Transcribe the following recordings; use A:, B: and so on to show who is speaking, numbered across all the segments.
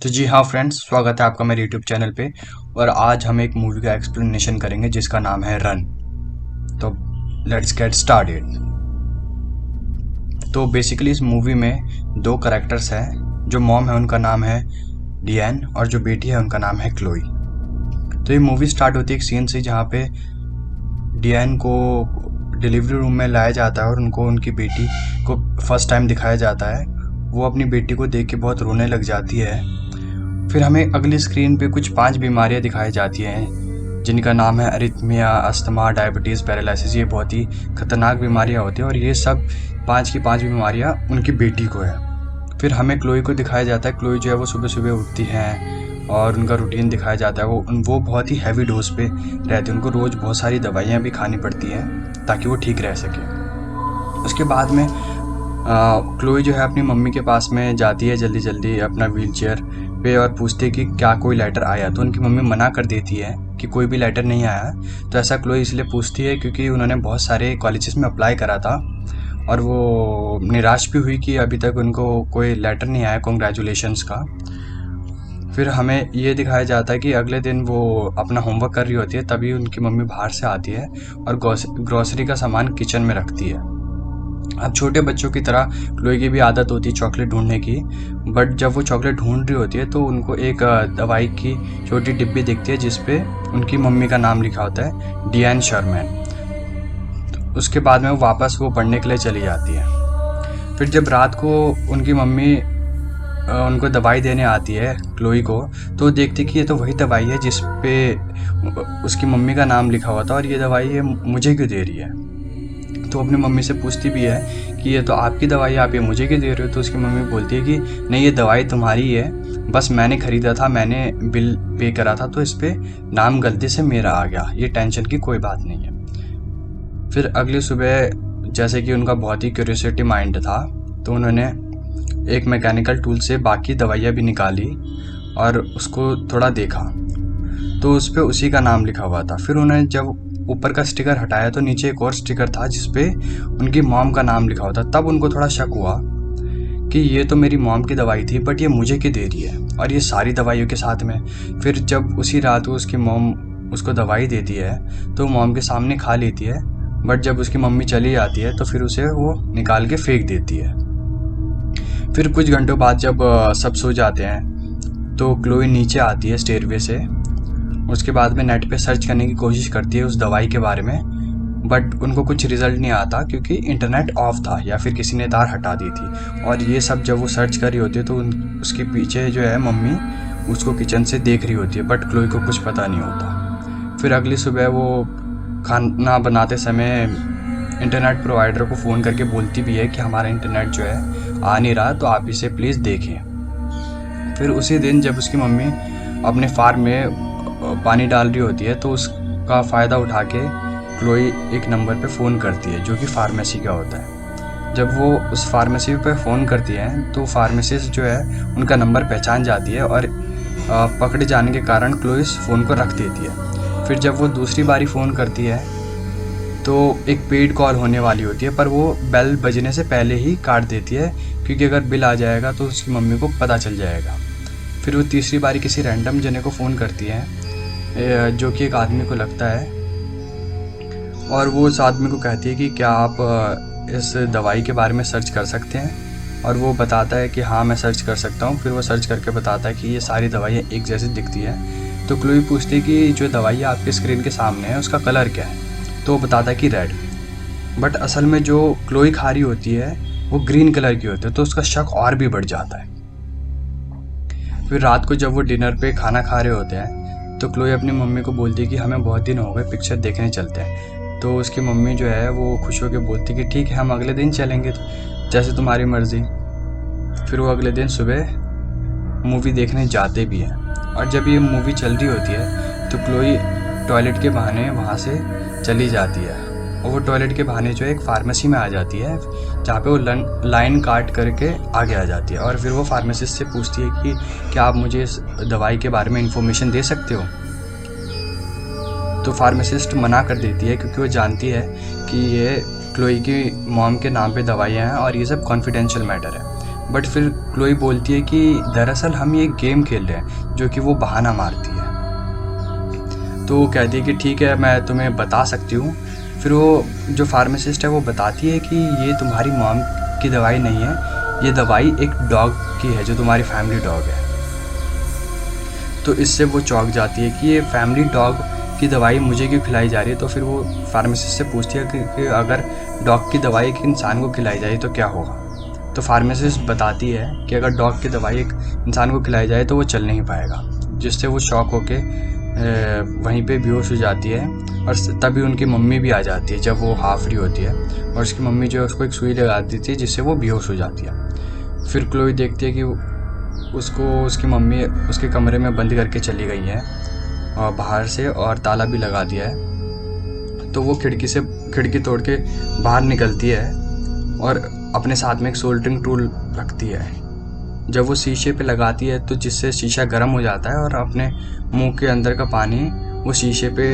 A: तो जी हाँ फ्रेंड्स, स्वागत है आपका मेरे यूट्यूब चैनल पे। और आज हम एक मूवी का एक्सप्लेनेशन करेंगे जिसका नाम है रन। तो लेट्स गेट स्टार्टेड। तो बेसिकली इस मूवी में दो करेक्टर्स हैं। जो मॉम है उनका नाम है डियन और जो बेटी है उनका नाम है क्लोई। तो ये मूवी स्टार्ट होती है एक सीन से जहाँ पे डियन को डिलीवरी रूम में लाया जाता है और उनको उनकी बेटी को फर्स्ट टाइम दिखाया जाता है। वो अपनी बेटी को देख के बहुत रोने लग जाती है। फिर हमें अगली स्क्रीन पे कुछ 5 बीमारियां दिखाई जाती हैं जिनका नाम है अरिथमिया, अस्थमा, डायबिटीज़, पैरालिसिस। ये बहुत ही खतरनाक बीमारियां होती हैं और ये सब 5 की 5 बीमारियां उनकी बेटी को है। फिर हमें क्लोई को दिखाया जाता है। क्लोई जो है वो सुबह सुबह उठती हैं और उनका रूटीन दिखाया जाता है। वो बहुत ही हैवी डोज पे रहते हैं। उनको रोज़ बहुत सारी दवाइयाँ भी खानी पड़ती हैं ताकि वो ठीक रह सकें। उसके बाद में क्लोई जो है अपनी मम्मी के पास में जाती है जल्दी जल्दी अपना व्हील चेयर पे और पूछती है कि क्या कोई लेटर आया। तो उनकी मम्मी मना कर देती है कि कोई भी लेटर नहीं आया। तो ऐसा क्लोई इसलिए पूछती है क्योंकि उन्होंने बहुत सारे कॉलेजेस में अप्लाई करा था और वो निराश भी हुई कि अभी तक उनको कोई लेटर नहीं आया कॉन्ग्रेचुलेशंस का। फिर हमें ये दिखाया जाता है कि अगले दिन वो अपना होमवर्क कर रही होती है, तभी उनकी मम्मी बाहर से आती है और ग्रोसरी का सामान किचन में रखती है। अब छोटे बच्चों की तरह क्लोई की भी आदत होती है चॉकलेट ढूंढने की। बट जब वो चॉकलेट ढूंढ रही होती है तो उनको एक दवाई की छोटी डिब्बी दिखती है जिसपे उनकी मम्मी का नाम लिखा होता है, डियन शर्मैन। तो उसके बाद में वो वापस वो पढ़ने के लिए चली जाती है। फिर जब रात को उनकी मम्मी उनको दवाई देने आती है क्लोई को, तो देखती कि ये तो वही दवाई है जिस पे उसकी मम्मी का नाम लिखा हुआ था और ये दवाई ये मुझे क्यों दे रही है। तो अपनी मम्मी से पूछती भी है कि ये तो आपकी दवाई है, आप ये मुझे क्यों दे रहे हो। तो उसकी मम्मी बोलती है कि नहीं, ये दवाई तुम्हारी है, बस मैंने ख़रीदा था, मैंने बिल पे करा था तो इस पर नाम गलती से मेरा आ गया, ये टेंशन की कोई बात नहीं है। फिर अगली सुबह जैसे कि उनका बहुत ही क्यूरियोसिटी माइंड था तो उन्होंने एक मैकेनिकल टूल से बाकी दवाइयाँ भी निकाली और उसको थोड़ा देखा तो उस पर उसी का नाम लिखा हुआ था। फिर उन्होंने जब ऊपर का स्टिकर हटाया तो नीचे एक और स्टिकर था जिसपे उनकी मॉम का नाम लिखा हुआ था। तब उनको थोड़ा शक हुआ कि ये तो मेरी मॉम की दवाई थी बट ये मुझे क्यों दे रही है, और ये सारी दवाइयों के साथ में। फिर जब उसी रात को उसकी मॉम उसको दवाई देती है तो मॉम के सामने खा लेती है, बट जब उसकी मम्मी चली जाती है तो फिर उसे वो निकाल के फेंक देती है। फिर कुछ घंटों बाद जब सब सो जाते हैं तो क्लोई नीचे आती है स्टेयरवे से। उसके बाद में नेट पे सर्च करने की कोशिश करती है उस दवाई के बारे में, बट उनको कुछ रिजल्ट नहीं आता क्योंकि इंटरनेट ऑफ था या फिर किसी ने तार हटा दी थी। और ये सब जब वो सर्च कर रही होती है तो उसके पीछे जो है मम्मी उसको किचन से देख रही होती है, बट क्लोई को कुछ पता नहीं होता। फिर अगली सुबह वो खाना बनाते समय इंटरनेट प्रोवाइडर को फ़ोन करके बोलती भी है कि हमारा इंटरनेट जो है आ नहीं रहा, तो आप इसे प्लीज़ देखें। फिर उसी दिन जब उसकी मम्मी अपने फार्म में पानी डाल रही होती है तो उसका फ़ायदा उठा के क्लोई एक नंबर पे फ़ोन करती है जो कि फार्मेसी का होता है। जब वो उस फार्मेसी पे फ़ोन करती है तो फार्मेसिस्ट जो है उनका नंबर पहचान जाती है और पकड़े जाने के कारण क्लोई इस फ़ोन को रख देती है। फिर जब वो दूसरी बारी फ़ोन करती है तो एक पेड कॉल होने वाली होती है, पर वो बेल बजने से पहले ही काट देती है क्योंकि अगर बिल आ जाएगा तो उसकी मम्मी को पता चल जाएगा। फिर वो तीसरी बारी किसी रैंडम जने को फ़ोन करती है जो कि एक आदमी को लगता है, और वो उस आदमी को कहती है कि क्या आप इस दवाई के बारे में सर्च कर सकते हैं। और वो बताता है कि हाँ मैं सर्च कर सकता हूँ। फिर वो सर्च करके बताता है कि ये सारी दवाइयाँ एक जैसी दिखती है। तो क्लोई पूछती है कि जो दवाई आपके स्क्रीन के सामने है उसका कलर क्या है। तो वो बताता है कि रेड, बट असल में जो क्लोई खा रही होती है वो ग्रीन कलर की होती है। तो उसका शक और भी बढ़ जाता है। फिर रात को जब वो डिनर पे खाना खा रहे होते हैं तो क्लोई अपनी मम्मी को बोलती है कि हमें बहुत दिन हो गए, पिक्चर देखने चलते हैं। तो उसकी मम्मी जो है वो खुश होकर बोलती कि ठीक है, हम अगले दिन चलेंगे, जैसे तुम्हारी मर्ज़ी। फिर वो अगले दिन सुबह मूवी देखने जाते भी हैं। और जब ये मूवी चल रही होती है तो क्लोई टॉयलेट के बहाने वहाँ से चली जाती है और वो टॉयलेट के बहाने जो है एक फार्मेसी में आ जाती है जहाँ पे वो लाइन काट करके आगे आ जाती है। और फिर वो फार्मासिस्ट से पूछती है कि क्या आप मुझे इस दवाई के बारे में इन्फॉर्मेशन दे सकते हो। तो फार्मासिस्ट मना कर देती है क्योंकि वो जानती है कि ये क्लोई की मॉम के नाम पे दवाइयाँ हैं और ये सब कॉन्फिडेंशियल मैटर है। बट फिर क्लोई बोलती है कि दरअसल हम ये गेम खेल रहे हैं, जो कि वो बहाना मारती है। तो वो कहती है कि ठीक है, मैं तुम्हें बता सकती हूँ। फिर वो जो फार्मासिस्ट है वो बताती है कि ये तुम्हारी मॉम की दवाई नहीं है, ये दवाई एक डॉग की है जो तुम्हारी फैमिली डॉग है। तो इससे वो चौंक जाती है कि ये फैमिली डॉग की दवाई मुझे क्यों खिलाई जा रही है। तो फिर वो फार्मासिस्ट से पूछती है कि अगर डॉग की दवाई एक इंसान को खिलाई जाए तो क्या होगा। तो फार्मासिस्ट बताती है कि अगर डॉग की दवाई एक इंसान को खिलाई जाए तो वो चल नहीं पाएगा, जिससे वो शॉक होके वहीं पे बेहोश हो जाती है। और तभी उनकी मम्मी भी आ जाती है जब वो हाफ रही होती है, और उसकी मम्मी जो है उसको एक सुई लगा देती है जिससे वो बेहोश हो जाती है। फिर क्लोई देखती है कि उसको उसकी मम्मी उसके कमरे में बंद करके चली गई है और बाहर से, और ताला भी लगा दिया है। तो वो खिड़की तोड़ के बाहर निकलती है और अपने साथ में एक सोल्डरिंग टूल रखती है। जब वो शीशे पे लगाती है तो जिससे शीशा गर्म हो जाता है, और अपने मुंह के अंदर का पानी वो शीशे पे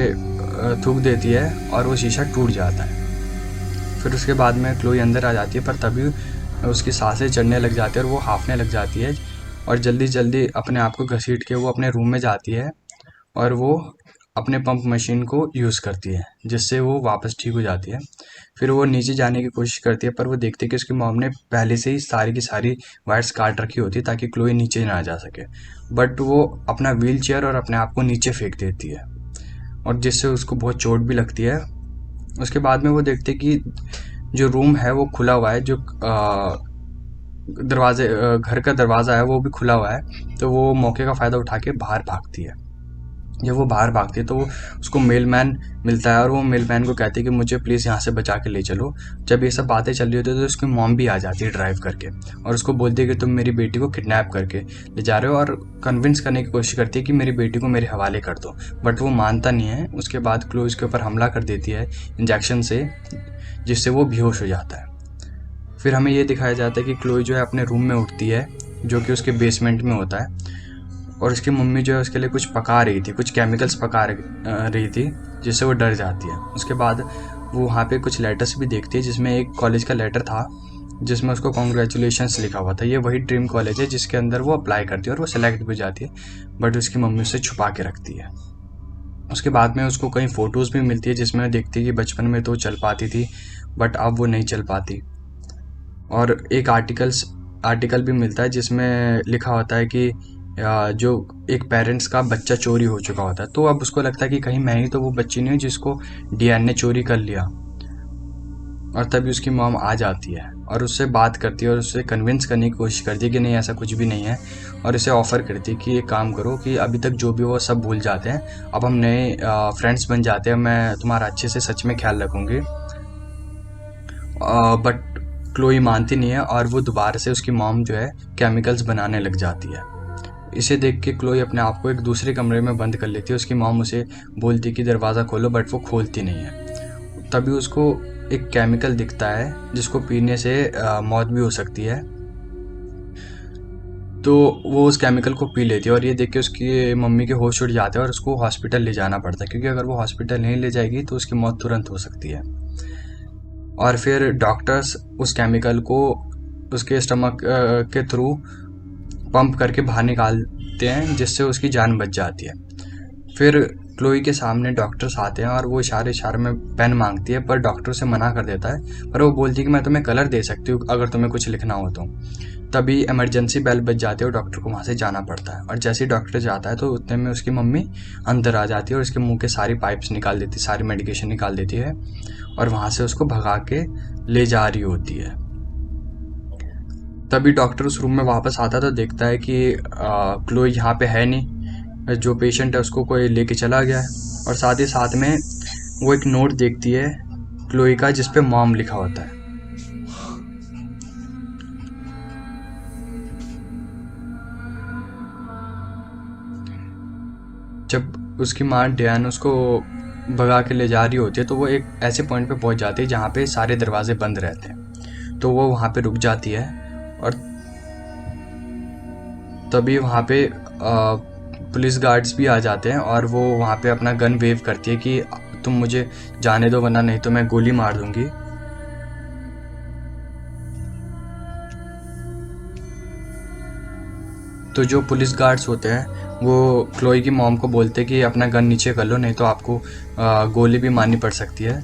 A: थूक देती है और वो शीशा टूट जाता है। फिर उसके बाद में क्लोई अंदर आ जाती है, पर तभी उसकी सांसें चढ़ने लग जाती है और वो हांफने लग जाती है, और जल्दी जल्दी अपने आप को घसीट के वो अपने रूम में जाती है और वो अपने पंप मशीन को यूज़ करती है, जिससे वो वापस ठीक हो जाती है। फिर वो नीचे जाने की कोशिश करती है, पर वो देखती है कि उसकी मॉम ने पहले से ही सारी की सारी वायर्स काट रखी होती है ताकि क्लोई नीचे ना जा सके। बट वो अपना व्हील चेयर और अपने आप को नीचे फेंक देती है, और जिससे उसको बहुत चोट भी लगती है। उसके बाद में वो देखते है कि जो रूम है वो खुला हुआ है, जो घर का दरवाज़ा है वो भी खुला हुआ है। तो वो मौके का फ़ायदा उठा के बाहर भागती है। जब वो बाहर भागती है तो उसको मेलमैन मिलता है, और वो मेलमैन को कहती है कि मुझे प्लीज़ यहाँ से बचा के ले चलो। जब ये सब बातें चल रही होती है तो उसकी मॉम भी आ जाती है ड्राइव करके, और उसको बोलती है कि तुम मेरी बेटी को किडनैप करके ले जा रहे हो, और कन्विंस करने की कोशिश करती है कि मेरी बेटी को मेरे हवाले कर दो। बट वो मानता नहीं है। उसके बाद क्लोई उसके ऊपर हमला कर देती है इंजेक्शन से, जिससे वो बेहोश हो जाता है। फिर हमें ये दिखाया जाता है कि क्लोई जो है अपने रूम में उठती है, जो कि उसके बेसमेंट में होता है, और उसकी मम्मी जो है उसके लिए कुछ पका रही थी, कुछ केमिकल्स पका रही थी, जिससे वो डर जाती है। उसके बाद वो वहाँ पे कुछ लेटर्स भी देखती है, जिसमें एक कॉलेज का लेटर था जिसमें उसको कॉन्ग्रेचुलेशंस लिखा हुआ था। ये वही ड्रीम कॉलेज है जिसके अंदर वो अप्लाई करती है और वो सेलेक्ट भी हो जाती है, बट उसकी मम्मी उसे छुपा के रखती है। उसके बाद में उसको कई फ़ोटोज़ भी मिलती है जिसमें देखती है कि बचपन में तो चल पाती थी, बट अब वो नहीं चल पाती। और एक आर्टिकल भी मिलता है जिसमें लिखा होता है कि जो एक पेरेंट्स का बच्चा चोरी हो चुका होता है। तो अब उसको लगता है कि कहीं मैं ही तो वो बच्ची नहीं हूँ जिसको डीएन ने चोरी कर लिया। और तभी उसकी मॉम आ जाती है और उससे बात करती है और उससे कन्विंस करने की कोशिश करती है कि नहीं, ऐसा कुछ भी नहीं है, और इसे ऑफ़र करती है कि एक काम करो कि अभी तक जो भी वो सब भूल जाते हैं, अब हम नए फ्रेंड्स बन जाते हैं, मैं तुम्हारा अच्छे से सच में ख्याल रखूँगी। बट क्लोई मानती नहीं है, और वो दोबारा से उसकी मॉम जो है केमिकल्स बनाने लग जाती है। इसे देख के क्लोई अपने आप को एक दूसरे कमरे में बंद कर लेती है। उसकी मॉम उसे बोलती है कि दरवाज़ा खोलो, बट वो खोलती नहीं है। तभी उसको एक केमिकल दिखता है जिसको पीने से मौत भी हो सकती है। तो वो उस केमिकल को पी लेती है, और ये देख के उसकी मम्मी के होश उड़ जाते हैं और उसको हॉस्पिटल ले जाना पड़ता है, क्योंकि अगर वो हॉस्पिटल नहीं ले जाएगी तो उसकी मौत तुरंत हो सकती है। और फिर डॉक्टर्स उस केमिकल को उसके स्टमक के थ्रू पंप करके बाहर निकालते हैं, जिससे उसकी जान बच जाती है। फिर क्लोई के सामने डॉक्टर्स आते हैं और वो इशारे में पेन मांगती है, पर डॉक्टर उसे मना कर देता है। पर वो बोलती है कि मैं तुम्हें कलर दे सकती हूँ अगर तुम्हें कुछ लिखना हो तो। तभी इमरजेंसी बेल बज जाती है और डॉक्टर को वहाँ से जाना पड़ता है। और जैसे ही डॉक्टर जाता है तो उतने में उसकी मम्मी अंदर आ जाती है और उसके मुंह के सारी पाइप्स निकाल देती, सारी मेडिकेशन निकाल देती है, और वहाँ से उसको भगा के ले जा रही होती है। तभी डॉक्टर उस रूम में वापस आता है तो देखता है कि क्लोई यहाँ पे है नहीं, जो पेशेंट है उसको कोई लेके चला गया है। और साथ ही साथ में वो एक नोट देखती है क्लोई का, जिस पे मॉम लिखा होता है। जब उसकी माँ डैन उसको भगा के ले जा रही होती है तो वो एक ऐसे पॉइंट पे पहुंच जाती है जहाँ पे सारे दरवाजे बंद रहते हैं। तो वो वहाँ पे रुक जाती है, और तभी वहाँ पे पुलिस गार्ड्स भी आ जाते हैं, और वो वहाँ पे अपना गन वेव करती है कि तुम मुझे जाने दो, वरना नहीं तो मैं गोली मार दूंगी। तो जो पुलिस गार्ड्स होते हैं वो क्लोई की मॉम को बोलते हैं कि अपना गन नीचे कर लो, नहीं तो आपको गोली भी मारनी पड़ सकती है।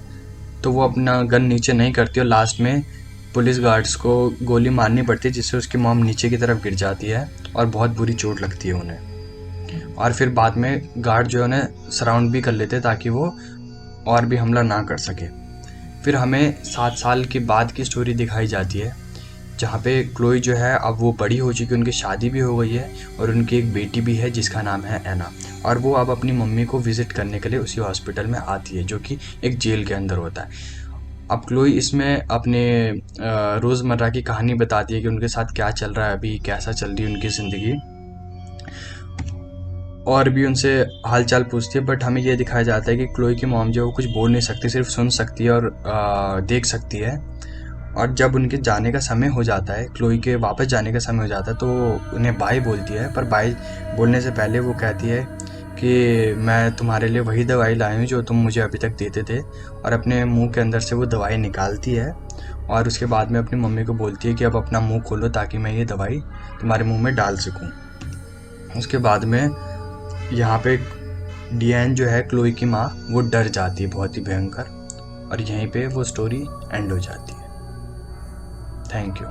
A: तो वो अपना गन नीचे नहीं करती और लास्ट में पुलिस गार्ड्स को गोली मारनी पड़ती है, जिससे उसकी मॉम नीचे की तरफ गिर जाती है और बहुत बुरी चोट लगती है उन्हें। और फिर बाद में गार्ड जो है उन्हें सराउंड भी कर लेते हैं ताकि वो और भी हमला ना कर सके। फिर हमें 7 साल के बाद की स्टोरी दिखाई जाती है, जहाँ पे क्लोई जो है अब वो बड़ी हो चुकी है, उनकी शादी भी हो गई है और उनकी एक बेटी भी है जिसका नाम है एना। और वो अब अपनी मम्मी को विज़िट करने के लिए उसी हॉस्पिटल में आती है, जो कि एक जेल के अंदर होता है। अब क्लोई इसमें अपने रोज़मर्रा की कहानी बताती है कि उनके साथ क्या चल रहा है अभी, कैसा चल रही है उनकी ज़िंदगी, और भी उनसे हालचाल पूछती है। बट हमें ये दिखाया जाता है कि क्लोई की मॉम जो है वो कुछ बोल नहीं सकती, सिर्फ सुन सकती है और देख सकती है। और जब उनके जाने का समय हो जाता है, क्लोई के वापस जाने का समय हो जाता है, तो उन्हें बाय बोलती है। पर बाय बोलने से पहले वो कहती है कि मैं तुम्हारे लिए वही दवाई लाई हूँ जो तुम मुझे अभी तक देते थे, और अपने मुंह के अंदर से वो दवाई निकालती है। और उसके बाद में अपनी मम्मी को बोलती है कि अब अपना मुंह खोलो ताकि मैं ये दवाई तुम्हारे मुंह में डाल सकूँ। उसके बाद में यहाँ पे डिएन जो है, क्लोई की माँ, वो डर जाती है बहुत ही भयंकर, और यहीं पे वो स्टोरी एंड हो जाती है। Thank you.